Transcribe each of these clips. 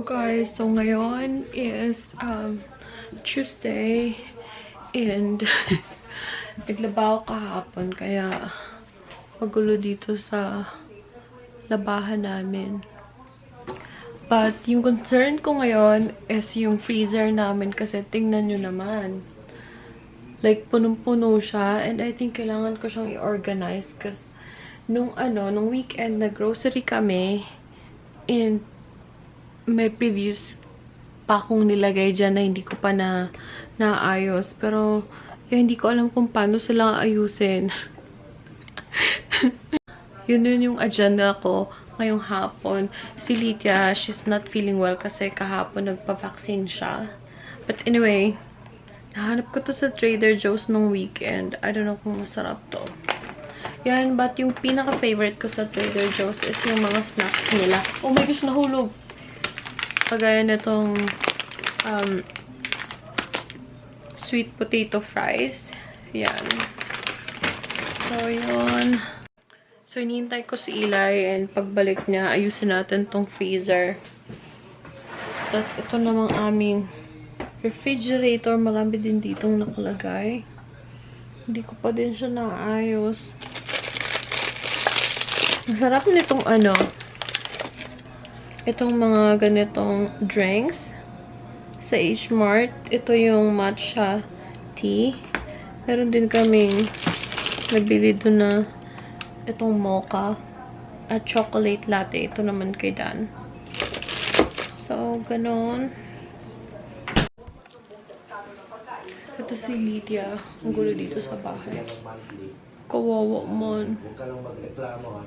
Guys, so ngayon is Tuesday and naglabaw kahapon kaya magulo dito sa labahan namin. But yung concern ko ngayon is yung freezer namin kasi tingnan nyo naman. Like, punong-puno siya and I think kailangan ko siyang i-organize kasi nung weekend nag-grocery kami and may previous pa akong nilagay dyan na hindi ko pa naayos. Pero, hindi ko alam kung paano sila ayusin. Yun yung agenda ko ngayong hapon. Si Lydia, she's not feeling well kasi kahapon nagpa-vaccine siya. But anyway, nahanap ko to sa Trader Joe's nung weekend. I don't know kung masarap to. Yan, but yung pinaka-favorite ko sa Trader Joe's is yung mga snacks nila. Oh my gosh, nahulog! Kagaya nitong sweet potato fries. Yan. So, yun. So, inihintay ko si Eli and pagbalik niya, ayusin natin tong freezer. Tapos, ito namang aming refrigerator. Marami din ditong nakalagay. Hindi ko pa din siya naayos. Masarap nitong itong mga ganitong drinks sa H-Mart. Ito yung matcha tea. Meron din kaming nabili doon na itong mocha at chocolate latte. Ito naman kay Dan. So, ganon. Ito si Lydia. Ang gulo dito sa bahay. Kawawa man. Huwag ka lang magreklamo ha.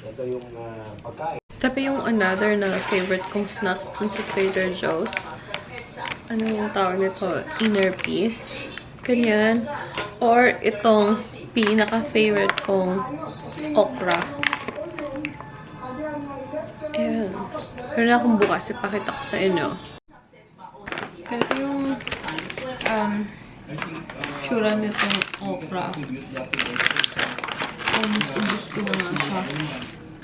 Ito yung pagkain. Tapi yung another na favorite kong snacks dun sa Trader Joe's. Ano yung tawag nito? Inner peace. Ganyan. Or itong pinaka-favorite kong okra. Ayan. Pero na akong bukas. Ipakita ko sa inyo. Ganito yung tsura nitong okra. Ubus ko na nga siya.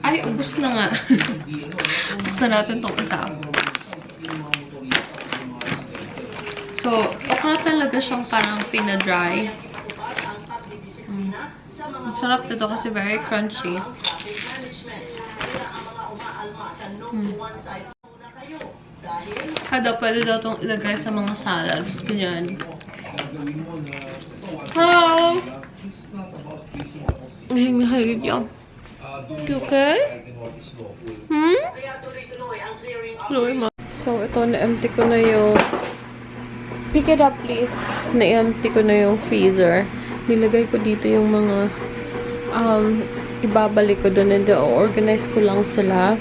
Ay, ubus na nga. Buksan natin itong isa. So, okra talaga siyang parang pinadry. Sarap nito kasi very crunchy. Pwede daw itong ilagay sa mga salads. Ganyan. Hello! Ngayon yan. You okay? So, ito, na-empty ko na yung pick it up, please. Na-empty ko na yung freezer. Nilagay ko dito yung mga ibabalik ko doon and organize ko lang sila.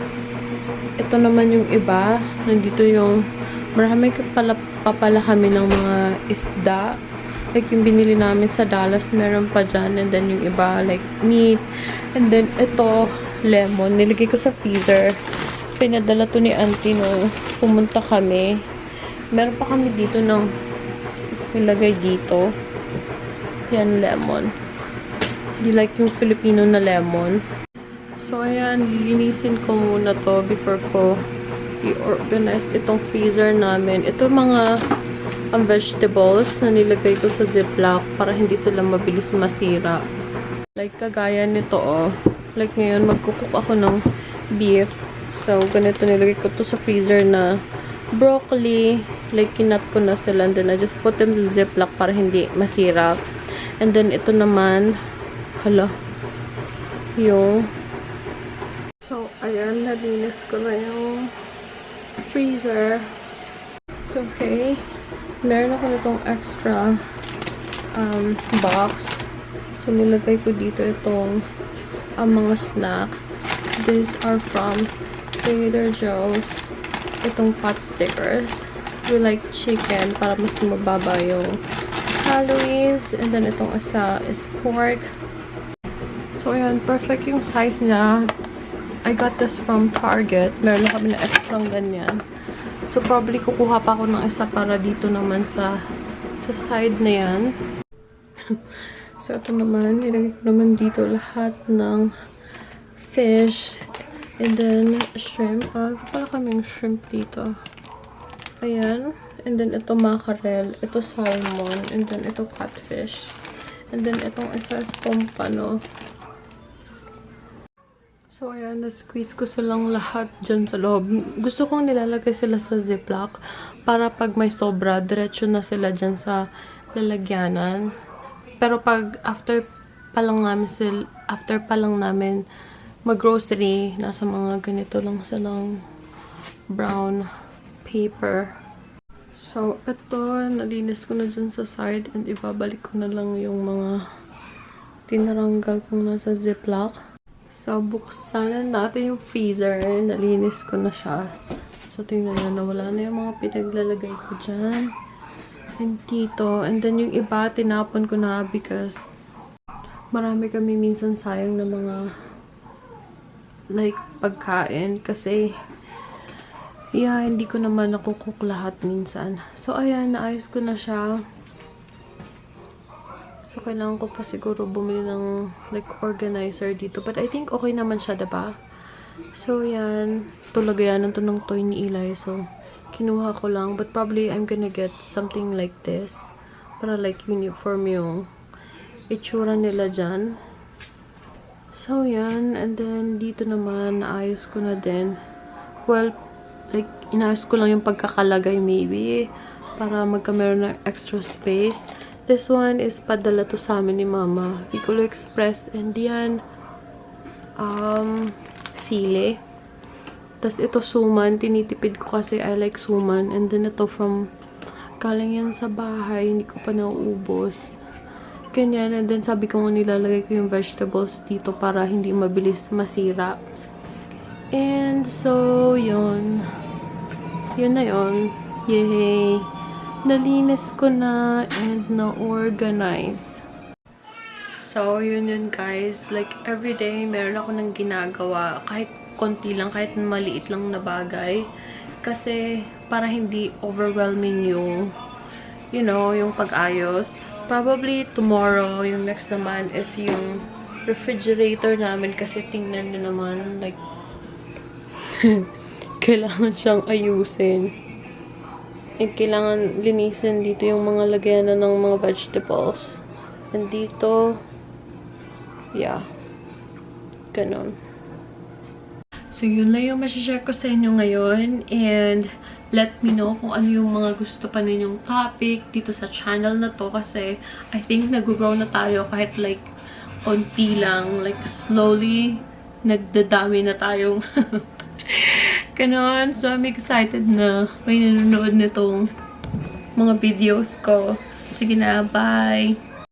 Ito naman yung iba. Nandito yung marami pa pala kami ng mga isda. Like, yung binili namin sa Dallas, meron pa dyan. And then, yung iba, like, meat. And then, ito, lemon. Nilagay ko sa freezer. Pinadala to ni auntie nung pumunta kami. Meron pa kami dito ng nilagay dito. Yan, lemon. Di like yung Filipino na lemon. So, ayan, lilinisin ko muna to before ko i-organize itong freezer namin. Ito mga vegetables na nilagay ko sa ziplock para hindi sila mabilis masira. Like, kagaya nito, oh. Like, ngayon, magkukook ako ng beef. So, ganito, nilagay ko to sa freezer na broccoli. Like, kinat ko na sila. And then, I just put them sa ziplock para hindi masira. And then, ito naman, yung so, ayan, nalinis ko na yung freezer. So, okay. Meron ako itong extra box. So, nilagay ko dito itong mga snacks. These are from Trader Joe's. Itong pot stickers. We like chicken para mas mababa yung calories. And then, itong isa is pork. So, ayan. Perfect yung size niya. I got this from Target. Meron kami na extra ganyan. So, probably kukuha pa ako ng isa para dito naman sa side na yan. So, ito naman. Nilagay ko naman dito lahat ng fish. And then, shrimp. Para kaming shrimp dito. Ayan. And then, ito mackerel. Ito salmon. And then, ito catfish. And then, itong isa is pompano. So, ayan. Na-squeeze ko silang lahat dyan sa loob. Gusto kong nilalagay sila sa ziplock para pag may sobra, diretso na sila dyan sa lalagyanan. Pero pag after pa lang namin mag-grocery, nasa mga ganito lang silang brown paper. So, ito, nalinis ko na dyan sa side and ibabalik ko na lang yung mga tinaranggal kong nasa ziplock. So, buksan na natin yung freezer. Nalinis ko na siya. So, tingnan na, nawala na yung mga pinaglalagay ko dyan. And dito. And then, yung iba, tinapon ko na because marami kami minsan sayang na mga like, pagkain. Kasi, yeah, hindi ko naman nakukook lahat minsan. So, ayan, naayos ko na siya. So, kailangan ko pa siguro bumili ng, like, organizer dito. But I think okay naman siya, diba? So, yan. Ito, lagayanan to ng toy ni Eli. So, kinuha ko lang. But probably, I'm gonna get something like this. Para, like, uniform yung itsura nila dyan. So, yan. And then, dito naman, naayos ko na din. Well, like, inayos ko lang yung pagkakalagay maybe. Para magkameron ng extra space. This one is padala to sa amin ni Mama. Piccolo Express. And yan, sile. Tapos ito suman. Tinitipid ko kasi I like suman. And then ito from, galing yan sa bahay. Hindi ko pa nauubos. Ganyan. And then sabi ko nga nilalagay ko yung vegetables dito para hindi mabilis masira. And so, yun. Yun na yun. Yay! Nalinis ko na and na-organize. So, yun guys. Like, everyday, meron ako ng ginagawa. Kahit konti lang, kahit maliit lang na bagay. Kasi, para hindi overwhelming yung, you know, yung pag-ayos. Probably tomorrow, yung next naman is yung refrigerator namin. Kasi tingnan nyo naman, like, kailangan siyang ayusin. And kailangan linisin dito yung mga lagyanan ng mga vegetables. And dito, yeah, ganun. So, yun lang yung masashare ko sa inyo ngayon. And, let me know kung ano yung mga gusto pa ninyong topic dito sa channel na to. Kasi, I think nag-grow na tayo kahit like, konti lang. Like, slowly, nagdadami na tayong ganon. So, I'm excited na may nanonood nitong mga videos ko. Sige na, bye!